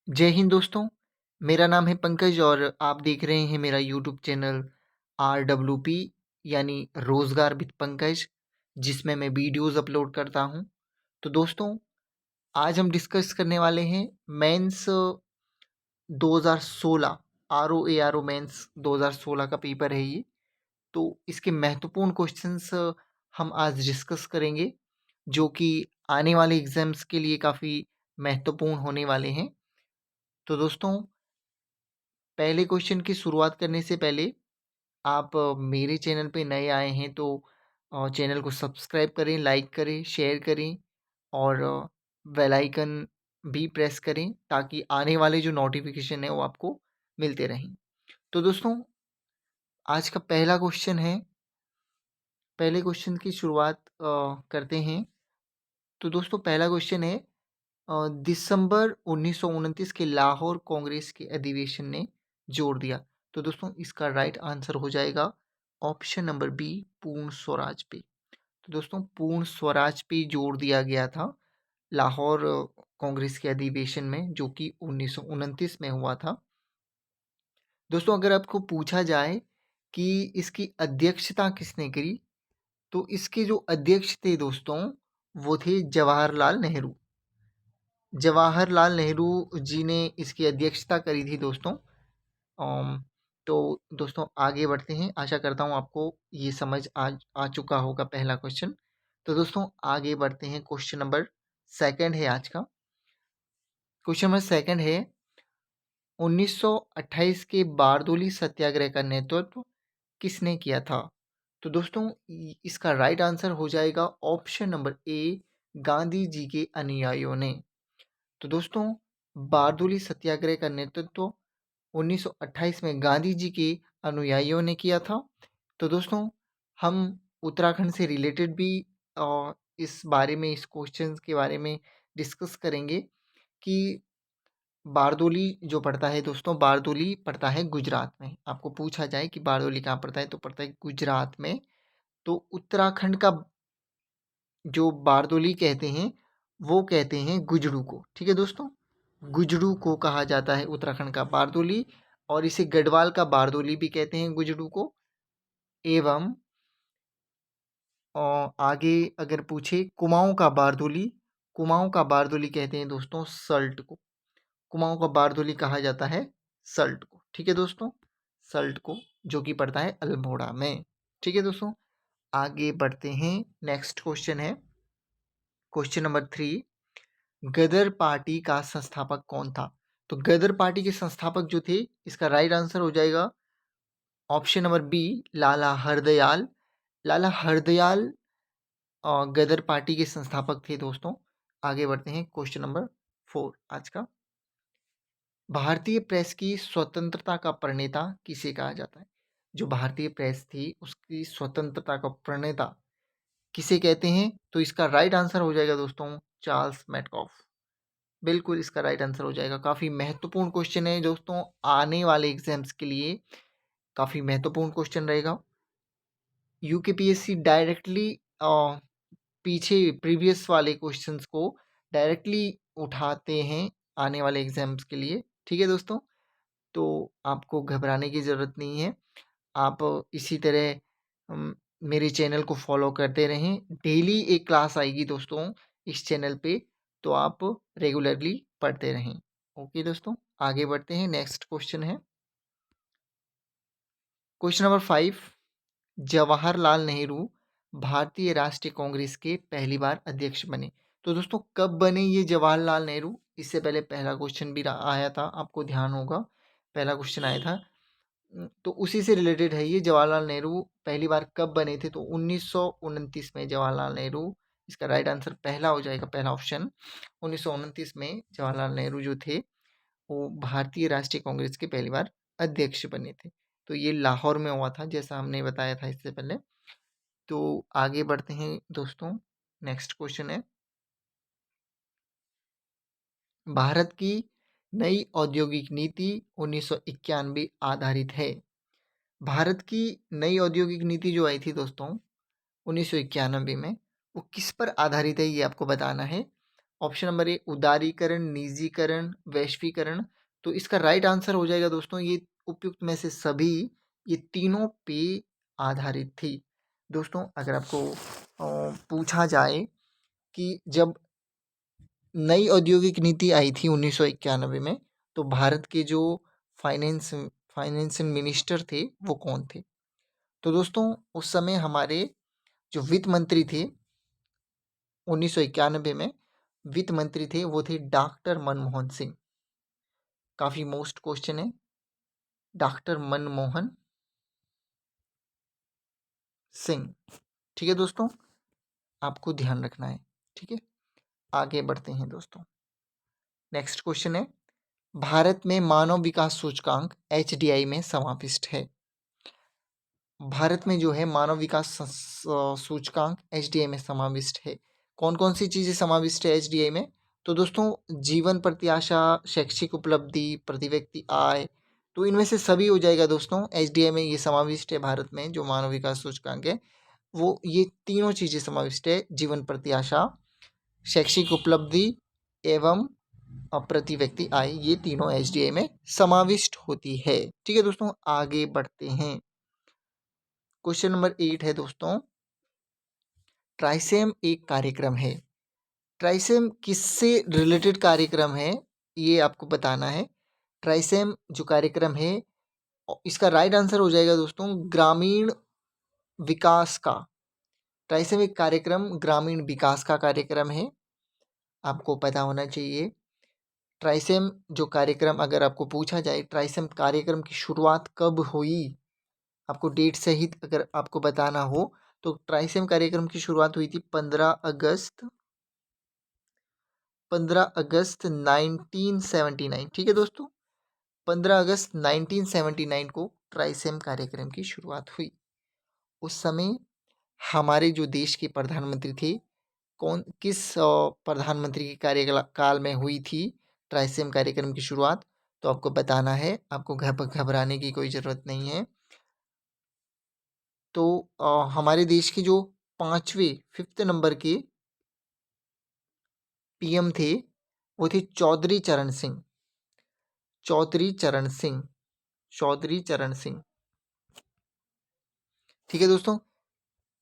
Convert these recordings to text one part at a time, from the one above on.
जय हिंद दोस्तों, मेरा नाम है पंकज और आप देख रहे हैं मेरा यूट्यूब चैनल RWP यानी रोज़गार विद पंकज, जिसमें मैं वीडियोज़ अपलोड करता हूं। तो दोस्तों, आज हम डिस्कस करने वाले हैं मेंस 2016 ROARO मेंस 2016 का पेपर है ये। तो इसके महत्वपूर्ण क्वेश्चंस हम आज डिस्कस करेंगे, जो कि आने वाले एग्ज़ाम्स के लिए काफ़ी महत्वपूर्ण होने वाले हैं। तो दोस्तों, पहले क्वेश्चन की शुरुआत करने से पहले आप मेरे चैनल पे नए आए हैं तो चैनल को सब्सक्राइब करें, लाइक करें, शेयर करें और बेल आइकन भी प्रेस करें ताकि आने वाले जो नोटिफिकेशन है वो आपको मिलते रहें। तो दोस्तों, आज का पहला क्वेश्चन है। पहले क्वेश्चन की शुरुआत करते हैं। तो दोस्तों, पहला क्वेश्चन है, दिसंबर 1929 के लाहौर कांग्रेस के अधिवेशन ने जोड़ दिया। तो दोस्तों, इसका राइट आंसर हो जाएगा ऑप्शन नंबर बी, पूर्ण स्वराज पे। तो दोस्तों, पूर्ण स्वराज पे जोड़ दिया गया था लाहौर कांग्रेस के अधिवेशन में, जो कि 1929 में हुआ था। दोस्तों, अगर आपको पूछा जाए कि इसकी अध्यक्षता किसने करी, तो इसके जो अध्यक्ष थे दोस्तों, वो थे जवाहरलाल नेहरू। जवाहरलाल नेहरू जी ने इसकी अध्यक्षता करी थी दोस्तों। अम, तो दोस्तों, आगे बढ़ते हैं। आशा करता हूँ आपको ये समझ आ चुका होगा पहला क्वेश्चन। तो दोस्तों, आगे बढ़ते हैं। क्वेश्चन नंबर सेकंड है आज का। क्वेश्चन नंबर सेकंड है, 1928 के बारदोली सत्याग्रह का नेतृत्व किसने किया था? तो दोस्तों, इसका राइट आंसर हो जाएगा option number A, Gandhi ji के अनुयायियों ने। तो दोस्तों, बारदोली सत्याग्रह का नेतृत्व 1928 में गांधी जी के अनुयायियों ने किया था। तो दोस्तों, हम उत्तराखंड से रिलेटेड भी इस बारे में, इस क्वेश्चन के बारे में डिस्कस करेंगे कि बारदोली जो पड़ता है दोस्तों, बारदोली पड़ता है गुजरात में। आपको पूछा जाए कि बारदोली कहाँ पड़ता है, तो पड़ता है गुजरात में। तो उत्तराखंड का जो बारदोली कहते हैं, वो कहते हैं गुजरू को। ठीक है दोस्तों, गुजरू को कहा जाता है उत्तराखंड का बारदोली, और इसे गढ़वाल का बारदोली भी कहते हैं गुजरू को। एवं आगे अगर पूछे, कुमाऊं का बारदोली कहते हैं दोस्तों सल्ट को। कुमाऊं का बारदोली कहा जाता है सल्ट को। ठीक है दोस्तों, सल्ट को, जो कि पड़ता है अल्मोड़ा में। ठीक है दोस्तों, आगे बढ़ते हैं। नेक्स्ट क्वेश्चन है, क्वेश्चन नंबर 3। गदर पार्टी का संस्थापक कौन था? तो गदर पार्टी के संस्थापक जो थे, इसका राइट आंसर हो जाएगा ऑप्शन नंबर बी, लाला हरदयाल। लाला हरदयाल गदर पार्टी के संस्थापक थे दोस्तों। आगे बढ़ते हैं। क्वेश्चन नंबर 4 आज का, भारतीय प्रेस की स्वतंत्रता का प्रणेता किसे कहा जाता है? जो भारतीय प्रेस थी, उसकी स्वतंत्रता का प्रणेता किसे कहते हैं? तो इसका राइट आंसर हो जाएगा दोस्तों चार्ल्स मैटकॉफ। बिल्कुल इसका राइट आंसर हो जाएगा। काफ़ी महत्वपूर्ण क्वेश्चन है दोस्तों, आने वाले एग्जाम्स के लिए काफ़ी महत्वपूर्ण क्वेश्चन रहेगा। यूकेपीएससी डायरेक्टली पीछे प्रीवियस वाले क्वेश्चंस को डायरेक्टली उठाते हैं आने वाले एग्जाम्स के लिए। ठीक है दोस्तों, तो आपको घबराने की ज़रूरत नहीं है। आप इसी तरह मेरे चैनल को फॉलो करते रहें। डेली एक क्लास आएगी दोस्तों इस चैनल पे, तो आप रेगुलरली पढ़ते रहें। ओके दोस्तों, आगे बढ़ते हैं। नेक्स्ट क्वेश्चन है, क्वेश्चन नंबर 5। जवाहरलाल नेहरू भारतीय राष्ट्रीय कांग्रेस के पहली बार अध्यक्ष बने। तो दोस्तों, कब बने ये जवाहरलाल नेहरू? इससे पहले पहला क्वेश्चन भी आया था, आपको ध्यान होगा, पहला क्वेश्चन आया था। तो उसी से रिलेटेड है ये। जवाहरलाल नेहरू पहली बार कब बने थे? तो 1929 में जवाहरलाल नेहरू, इसका राइट आंसर पहला हो जाएगा, पहला ऑप्शन। 1929 में जवाहरलाल नेहरू जो थे, वो भारतीय राष्ट्रीय कांग्रेस के पहली बार अध्यक्ष बने थे। तो ये लाहौर में हुआ था, जैसा हमने बताया था इससे पहले। तो आगे बढ़ते हैं दोस्तों। नेक्स्ट क्वेश्चन है, भारत की नई औद्योगिक नीति 1991 आधारित है। भारत की नई औद्योगिक नीति जो आई थी दोस्तों 1991 में, वो किस पर आधारित है, ये आपको बताना है। ऑप्शन नंबर ए उदारीकरण, निजीकरण, वैश्वीकरण। तो इसका राइट आंसर हो जाएगा दोस्तों ये उपयुक्त में से सभी, ये तीनों पे आधारित थी। दोस्तों अगर आपको पूछा जाए कि जब नई औद्योगिक नीति आई थी 1991 में, तो भारत के जो फाइनेंस मिनिस्टर थे वो कौन थे? तो दोस्तों उस समय हमारे जो वित्त मंत्री थे 1991 में वित्त मंत्री थे वो थे डॉक्टर मनमोहन सिंह। काफी मोस्ट क्वेश्चन है, डॉक्टर मनमोहन सिंह। ठीक है दोस्तों, आपको ध्यान रखना है। ठीक है, आगे बढ़ते हैं दोस्तों। नेक्स्ट क्वेश्चन है, भारत में मानव विकास सूचकांक HDI में समाविष्ट है। भारत में जो है मानव विकास सूचकांक HDI में समाविष्ट है। कौन कौन सी चीजें समाविष्ट है HDI में? तो दोस्तों जीवन प्रत्याशा, शैक्षिक उपलब्धि, प्रति व्यक्ति आय, तो इनमें से सभी हो जाएगा दोस्तों। HDI में ये समाविष्ट है। भारत में जो मानव विकास सूचकांक है वो ये तीनों चीजें समाविष्ट है, जीवन प्रत्याशा, शैक्षिक उपलब्धि एवं प्रति व्यक्ति आय, ये तीनों HDI में समाविष्ट होती है। ठीक है दोस्तों, आगे बढ़ते हैं। क्वेश्चन नंबर 8 है दोस्तों, ट्राइसेम एक कार्यक्रम है। ट्राइसेम किससे रिलेटेड कार्यक्रम है ये आपको बताना है। ट्राइसेम जो कार्यक्रम है इसका राइट आंसर हो जाएगा दोस्तों ग्रामीण विकास का। ट्राइसेम एक कार्यक्रम ग्रामीण विकास का कार्यक्रम है, आपको पता होना चाहिए। ट्राइसेम जो कार्यक्रम अगर आपको पूछा जाए ट्राइसेम कार्यक्रम की शुरुआत कब हुई, आपको डेट सहित अगर आपको बताना हो तो ट्राइसेम कार्यक्रम की शुरुआत हुई थी 15 अगस्त 1979। ठीक है दोस्तों, 15 अगस्त 1979 को ट्राइसेम कार्यक्रम की शुरुआत हुई। उस समय हमारे जो देश के प्रधानमंत्री थे, किस प्रधानमंत्री के कार्यकाल में हुई थी ट्राइसेम कार्यक्रम की शुरुआत, तो आपको बताना है। आपको घबराने की कोई ज़रूरत नहीं है। तो हमारे देश के जो 5th नंबर के PM थे वो थे चौधरी चरण सिंह। चौधरी चरण सिंह, चौधरी चरण सिंह। ठीक है दोस्तों,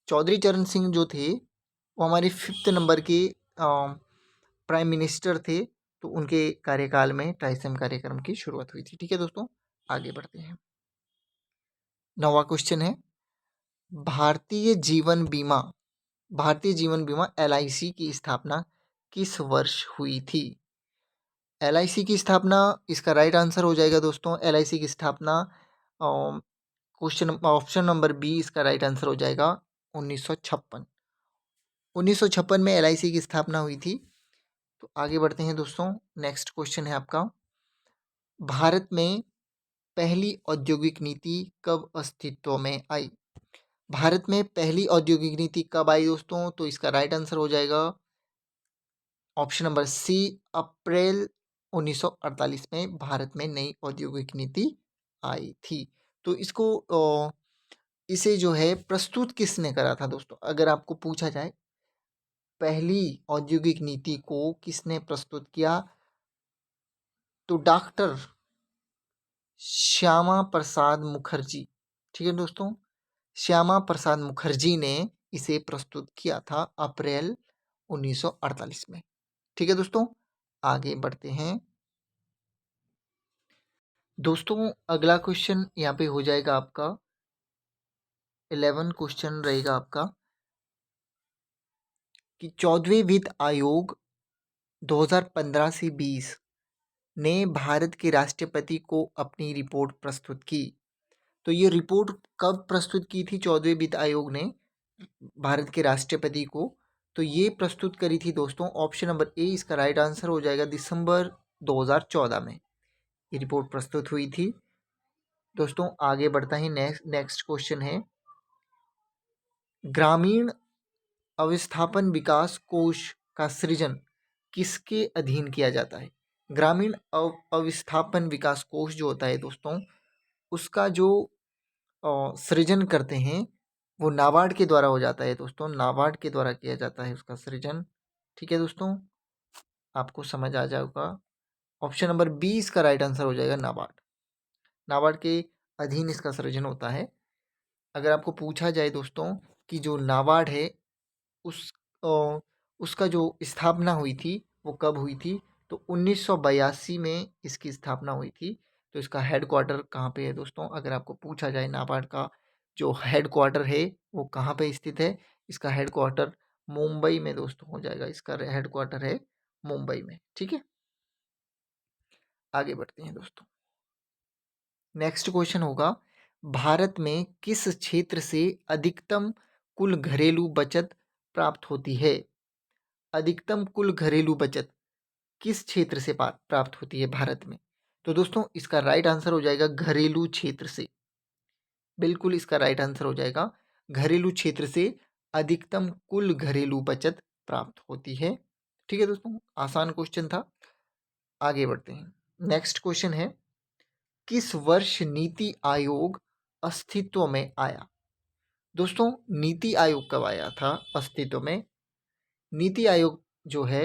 चौधरी चरण सिंह जो थे वो हमारे 5th नंबर के प्राइम मिनिस्टर थे। तो उनके कार्यकाल में ट्राइसेम कार्यक्रम की शुरुआत हुई थी। ठीक है दोस्तों, आगे बढ़ते हैं। 9वां क्वेश्चन है, भारतीय जीवन बीमा LIC की स्थापना किस वर्ष हुई थी? LIC की स्थापना, इसका राइट आंसर हो जाएगा दोस्तों LIC की स्थापना क्वेश्चन ऑप्शन नंबर बी, इसका राइट आंसर हो जाएगा 1956। 1956 में LIC की स्थापना हुई थी। तो आगे बढ़ते हैं दोस्तों। नेक्स्ट क्वेश्चन है आपका, भारत में पहली औद्योगिक नीति कब अस्तित्व में आई? भारत में पहली औद्योगिक नीति कब आई दोस्तों? तो इसका राइट आंसर हो जाएगा ऑप्शन नंबर सी, अप्रैल 1948 में भारत में नई औद्योगिक नीति आई थी। तो इसे जो है प्रस्तुत किसने करा था दोस्तों? अगर आपको पूछा जाए पहली औद्योगिक नीति को किसने प्रस्तुत किया, तो डॉक्टर श्यामा प्रसाद मुखर्जी। ठीक है दोस्तों, श्यामा प्रसाद मुखर्जी ने इसे प्रस्तुत किया था अप्रैल 1948 में। ठीक है दोस्तों, आगे बढ़ते हैं। दोस्तों अगला क्वेश्चन यहाँ पे हो जाएगा आपका 11 क्वेश्चन रहेगा आपका कि 14वें वित्त आयोग 2015 से 20 ने भारत के राष्ट्रपति को अपनी रिपोर्ट प्रस्तुत की। तो ये रिपोर्ट कब प्रस्तुत की थी 14वें वित्त आयोग ने भारत के राष्ट्रपति को? तो ये प्रस्तुत करी थी दोस्तों ऑप्शन नंबर ए, इसका राइट आंसर हो जाएगा दिसंबर 2014 में ये रिपोर्ट प्रस्तुत हुई थी। दोस्तों आगे बढ़ता है। नेक्स्ट क्वेश्चन है, ग्रामीण अवस्थापन विकास कोष का सृजन किसके अधीन किया जाता है? ग्रामीण अवस्थापन विकास कोष जो होता है दोस्तों, उसका जो सृजन करते हैं वो नाबार्ड के द्वारा हो जाता है दोस्तों। नाबार्ड के द्वारा किया जाता है उसका सृजन। ठीक है दोस्तों, आपको समझ आ जाएगा। ऑप्शन नंबर बी इसका राइट आंसर हो जाएगा, नाबार्ड। नाबार्ड के अधीन इसका सृजन होता है। अगर आपको पूछा जाए दोस्तों कि जो नाबार्ड है उस उसका जो स्थापना हुई थी वो कब हुई थी, तो 1982 में इसकी स्थापना हुई थी। तो इसका हेडक्वार्टर कहाँ पे है दोस्तों? अगर आपको पूछा जाए नाबार्ड का जो हेडक्वार्टर है वो कहाँ पे स्थित है, इसका हेडक्वार्टर मुंबई में दोस्तों हो जाएगा। इसका हेडक्वार्टर है मुंबई में। ठीक है, आगे बढ़ते हैं दोस्तों। नेक्स्ट क्वेश्चन होगा, भारत में किस क्षेत्र से अधिकतम कुल घरेलू बचत प्राप्त होती है? अधिकतम कुल घरेलू बचत किस क्षेत्र से प्राप्त होती है भारत में? तो दोस्तों इसका राइट आंसर हो जाएगा घरेलू क्षेत्र से। बिल्कुल इसका राइट आंसर हो जाएगा घरेलू क्षेत्र से अधिकतम कुल घरेलू बचत प्राप्त होती है। ठीक है दोस्तों, आसान क्वेश्चन था। आगे बढ़ते हैं। नेक्स्ट क्वेश्चन है, किस वर्ष नीति आयोग अस्तित्व में आया? दोस्तों नीति आयोग कब आया था अस्तित्व में? नीति आयोग जो है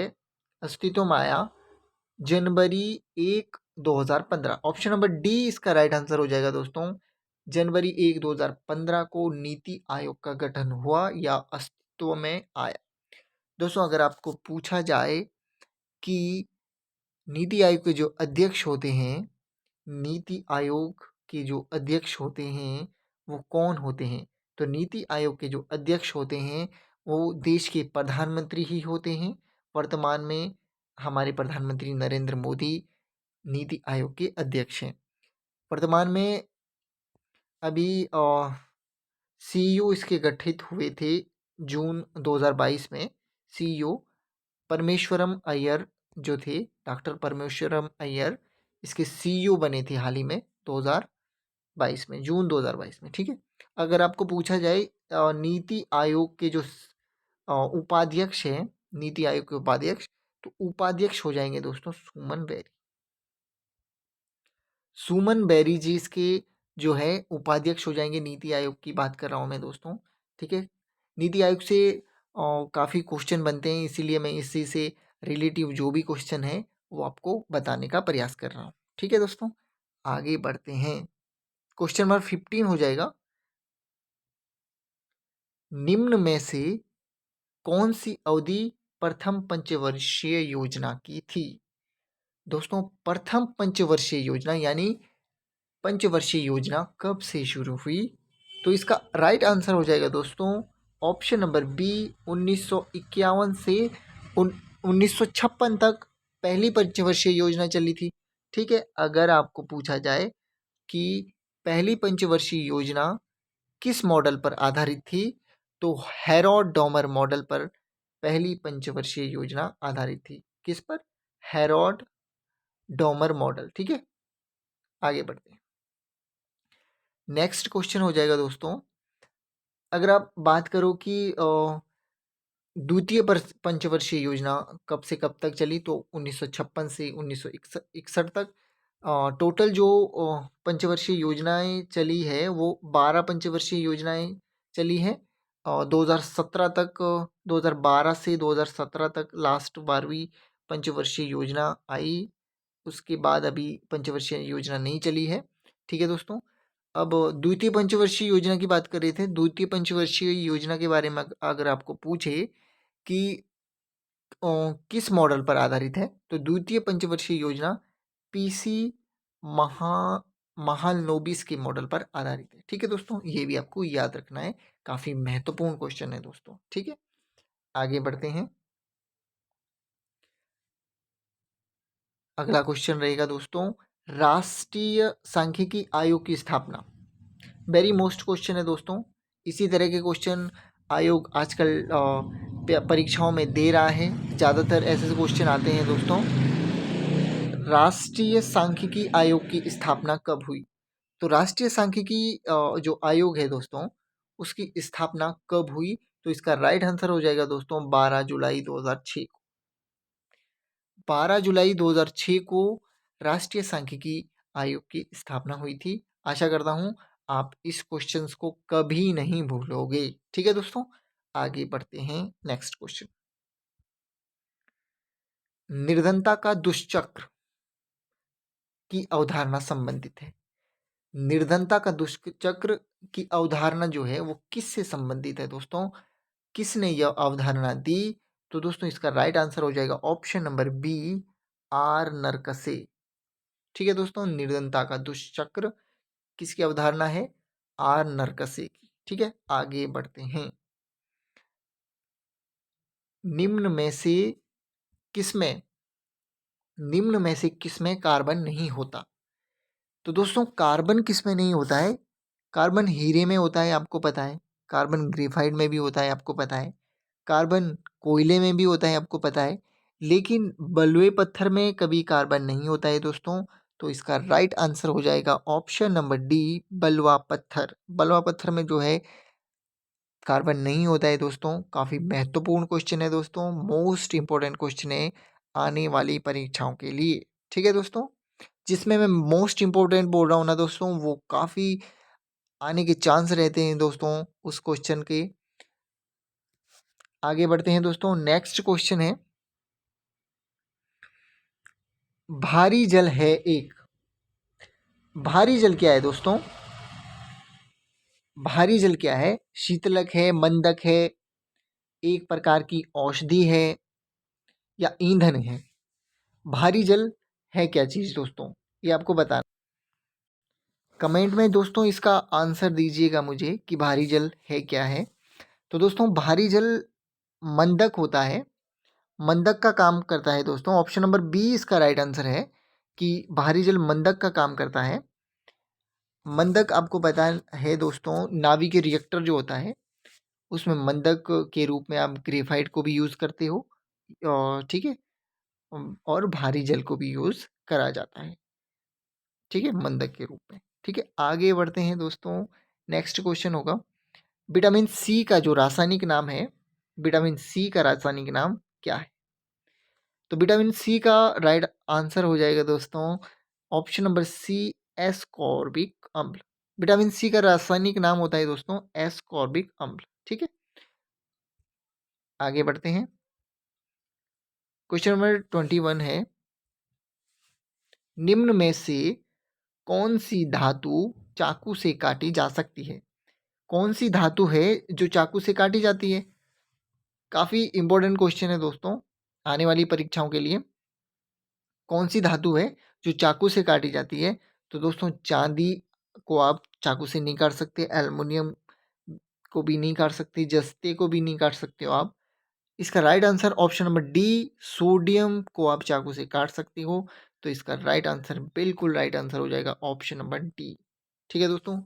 अस्तित्व में आया जनवरी 1, 2015। ऑप्शन नंबर डी इसका राइट आंसर हो जाएगा दोस्तों। जनवरी 1, 2015 को नीति आयोग का गठन हुआ या अस्तित्व में आया। दोस्तों अगर आपको पूछा जाए कि नीति आयोग के जो अध्यक्ष होते हैं, नीति आयोग के जो अध्यक्ष होते हैं वो कौन होते हैं? तो नीति आयोग के जो अध्यक्ष होते हैं वो देश के प्रधानमंत्री ही होते हैं। वर्तमान में हमारे प्रधानमंत्री नरेंद्र मोदी नीति आयोग के अध्यक्ष हैं। वर्तमान में अभी सीईओ इसके गठित हुए थे जून 2022 में। सीईओ परमेश्वरम अय्यर जो थे, डॉक्टर परमेश्वरम अय्यर इसके सीईओ बने थे हाल ही में 2022 में, जून 2022 में। ठीक है, अगर आपको पूछा जाए नीति आयोग के जो उपाध्यक्ष हैं, नीति आयोग के उपाध्यक्ष, तो उपाध्यक्ष हो जाएंगे दोस्तों सुमन बेरी। सुमन बेरी जी इसके जो है उपाध्यक्ष हो जाएंगे। नीति आयोग की बात कर रहा हूँ मैं दोस्तों। ठीक है, नीति आयोग से काफ़ी क्वेश्चन बनते हैं, इसीलिए मैं इसी से रिलेटिव जो भी क्वेश्चन है वो आपको बताने का प्रयास कर रहा हूँ। ठीक है दोस्तों, आगे बढ़ते हैं। क्वेश्चन नंबर 15 हो जाएगा, निम्न में से कौन सी अवधि प्रथम पंचवर्षीय योजना की थी? दोस्तों प्रथम पंचवर्षीय योजना यानी पंचवर्षीय योजना कब से शुरू हुई? तो इसका राइट आंसर हो जाएगा दोस्तों ऑप्शन नंबर बी, 1951 से 1956 तक पहली पंचवर्षीय योजना चली थी। ठीक है, अगर आपको पूछा जाए कि पहली पंचवर्षीय योजना किस मॉडल पर आधारित थी, तो हेरोड डॉमर मॉडल पर पहली पंचवर्षीय योजना आधारित थी। किस पर? Herod Domar model. ठीक है, आगे बढ़ते हैं। नेक्स्ट क्वेश्चन हो जाएगा दोस्तों, अगर आप बात करो कि द्वितीय पंचवर्षीय योजना कब से कब तक चली, तो 1956 से 1961 तक। टोटल जो पंचवर्षीय योजनाएं चली है वो 12 पंचवर्षीय योजनाएं चली हैं। 2017 तक, 2012 से 2017 तक लास्ट 12वीं पंचवर्षीय योजना आई। उसके बाद अभी पंचवर्षीय योजना नहीं चली है। ठीक है दोस्तों, अब द्वितीय पंचवर्षीय योजना की बात कर रहे थे। द्वितीय पंचवर्षीय योजना के बारे में अगर आपको पूछे कि किस मॉडल पर आधारित है, तो द्वितीय पंचवर्षीय योजना पीसी महा महालनोबिस के मॉडल पर आधारित है। ठीक है दोस्तों, ये भी आपको याद रखना है, काफी महत्वपूर्ण क्वेश्चन है दोस्तों। ठीक है, आगे बढ़ते हैं। अगला क्वेश्चन रहेगा दोस्तों, राष्ट्रीय सांख्यिकी आयोग की स्थापना। वेरी मोस्ट क्वेश्चन है दोस्तों। इसी तरह के क्वेश्चन आयोग आजकल परीक्षाओं में दे रहा है। ज़्यादातर ऐसे क्वेश्चन आते हैं दोस्तों। राष्ट्रीय सांख्यिकी आयोग की स्थापना कब हुई? तो राष्ट्रीय सांख्यिकी जो आयोग है दोस्तों उसकी स्थापना कब हुई? तो इसका राइट आंसर हो जाएगा दोस्तों 12 जुलाई 2006 को। 12 जुलाई 2006 को राष्ट्रीय सांख्यिकी आयोग की स्थापना हुई थी। आशा करता हूँ आप इस क्वेश्चंस को कभी नहीं भूलोगे। ठीक है दोस्तों, आगे बढ़ते हैं। नेक्स्ट क्वेश्चन, निर्धनता का दुष्चक्र की अवधारणा संबंधित है। निर्धनता का दुष्चक्र की अवधारणा जो है वो किससे संबंधित है दोस्तों? किसने यह अवधारणा दी? तो दोस्तों इसका राइट आंसर हो जाएगा ऑप्शन नंबर बी, आर नरकसे। ठीक है दोस्तों, निर्धनता का दुष्चक्र किसकी अवधारणा है? आर नरकसे की। ठीक है, आगे बढ़ते हैं। निम्न में से किसमें कार्बन नहीं होता? तो दोस्तों कार्बन किसमें नहीं होता है? कार्बन हीरे में होता है, आपको पता है। कार्बन ग्रेफाइट में भी होता है, आपको पता है। कार्बन कोयले में भी होता है, आपको पता है। लेकिन बलुए पत्थर में कभी कार्बन नहीं होता है दोस्तों। तो इसका राइट आंसर हो जाएगा ऑप्शन नंबर डी, बलुआ पत्थर। बलुआ पत्थर में जो है कार्बन नहीं होता है दोस्तों। काफ़ी महत्वपूर्ण क्वेश्चन है दोस्तों, मोस्ट इंपॉर्टेंट क्वेश्चन है आने वाली परीक्षाओं के लिए। ठीक है दोस्तों, जिसमें मैं मोस्ट इंपॉर्टेंट बोल रहा हूँ ना दोस्तों, वो काफ़ी आने के चांस रहते हैं दोस्तों उस क्वेश्चन के। आगे बढ़ते हैं दोस्तों। नेक्स्ट क्वेश्चन है, भारी जल है एक। भारी जल क्या है दोस्तों? भारी जल क्या है? शीतलक है, मंदक है, एक प्रकार की औषधि है, या ईंधन है? भारी जल है क्या चीज दोस्तों, ये आपको बताना। कमेंट में दोस्तों इसका आंसर दीजिएगा मुझे कि भारी जल है क्या है। तो दोस्तों भारी जल मंदक होता है, मंदक का काम करता है दोस्तों। ऑप्शन नंबर बी इसका राइट आंसर है कि भारी जल मंदक का काम करता है। मंदक आपको पता है दोस्तों, नावी के रिएक्टर जो होता है उसमें मंदक के रूप में आप ग्रेफाइट को भी यूज़ करते हो। ठीक है, और भारी जल को भी यूज़ करा जाता है, ठीक है, मंदक के रूप में। ठीक है, आगे बढ़ते हैं दोस्तों। नेक्स्ट क्वेश्चन होगा, विटामिन सी का जो रासायनिक नाम है, विटामिन सी का रासायनिक नाम क्या है? तो विटामिन सी का राइट आंसर हो जाएगा दोस्तों ऑप्शन नंबर सी, एस्कॉर्बिक अम्ल। विटामिन सी का रासायनिक नाम होता है दोस्तों एस्कॉर्बिक अम्ल। ठीक है, आगे बढ़ते हैं। क्वेश्चन नंबर 21 है, निम्न में से कौन सी धातु चाकू से काटी जा सकती है? कौन सी धातु है जो चाकू से काटी जाती है? काफ़ी इंपॉर्टेंट क्वेश्चन है दोस्तों आने वाली परीक्षाओं के लिए। कौन सी धातु है जो चाकू से काटी जाती है? तो दोस्तों चांदी को आप चाकू से नहीं काट सकते, एल्युमिनियम को भी नहीं काट सकते, जस्ते को भी नहीं काट सकते हो आप। इसका right answer option number D, sodium को आप चाकू से काट सकते हो। तो इसका राइट आंसर, बिल्कुल राइट आंसर हो जाएगा ऑप्शन नंबर डी। ठीक है दोस्तों,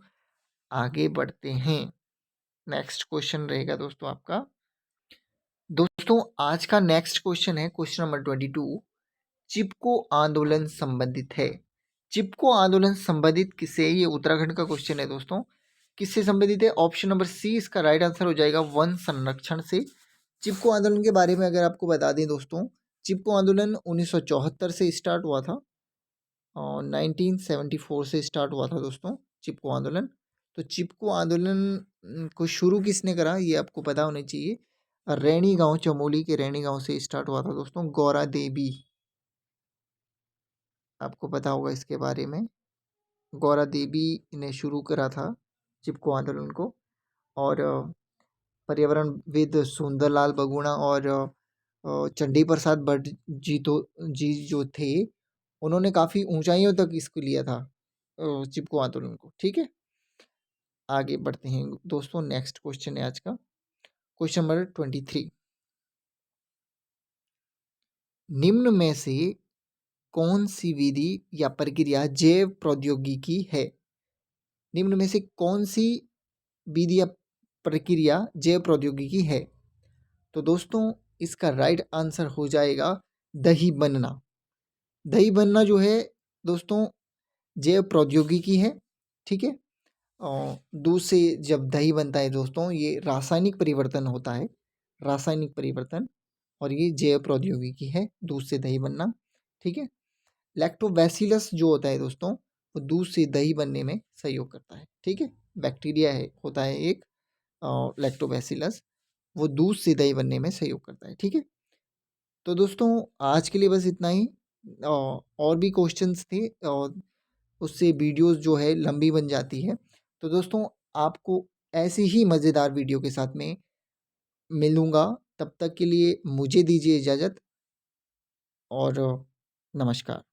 आगे बढ़ते हैं। नेक्स्ट क्वेश्चन रहेगा दोस्तों आपका। दोस्तों आज का नेक्स्ट क्वेश्चन है क्वेश्चन नंबर 22, चिपको आंदोलन संबंधित है। चिपको आंदोलन संबंधित किससे? ये उत्तराखंड का क्वेश्चन है दोस्तों। किससे संबंधित है? ऑप्शन नंबर सी इसका राइट आंसर हो जाएगा वन संरक्षण से। चिपको आंदोलन के बारे में अगर आपको बता दें दोस्तों, चिपको आंदोलन 1974 से स्टार्ट हुआ था और 1974 से स्टार्ट हुआ था दोस्तों चिपको आंदोलन। तो चिपको आंदोलन को शुरू किसने करा ये आपको पता होना चाहिए। रैणी गांव, चमोली के रैणी गांव से स्टार्ट हुआ था दोस्तों। गौरा देवी, आपको पता होगा इसके बारे में। गौरा देवी ने शुरू करा था चिपको आंदोलन को। और पर्यावरणविद सुंदरलाल बगुणा और चंडी प्रसाद भट्ट जी जो थे, उन्होंने काफ़ी ऊंचाइयों तक इसको लिया था चिपको आंदोलन को। ठीक है, आगे बढ़ते हैं दोस्तों। नेक्स्ट क्वेश्चन है आज का क्वेश्चन नंबर 23, निम्न में से कौन सी विधि या प्रक्रिया जैव प्रौद्योगिकी है? निम्न में से कौन सी विधि या प्रक्रिया जैव प्रौद्योगिकी है? तो दोस्तों इसका राइट आंसर हो जाएगा दही बनना। दही बनना जो है दोस्तों जैव प्रौद्योगिकी है। ठीक है, और दूध से जब दही बनता है दोस्तों, ये रासायनिक परिवर्तन होता है, रासायनिक परिवर्तन, और ये जैव प्रौद्योगिकी है दूध से दही बनना। ठीक है, लैक्टोबैसिलस जो होता है दोस्तों, वो दूध से दही बनने में सहयोग करता है। ठीक है, बैक्टीरिया है, होता है एक लैक्टोबैसिलस, वो दूध से दही बनने में सहयोग करता है। ठीक है, तो दोस्तों आज के लिए बस इतना ही। और भी क्वेश्चंस थे और उससे वीडियोस जो है लंबी बन जाती है। तो दोस्तों आपको ऐसी ही मज़ेदार वीडियो के साथ में मिलूँगा, तब तक के लिए मुझे दीजिए इजाज़त और नमस्कार।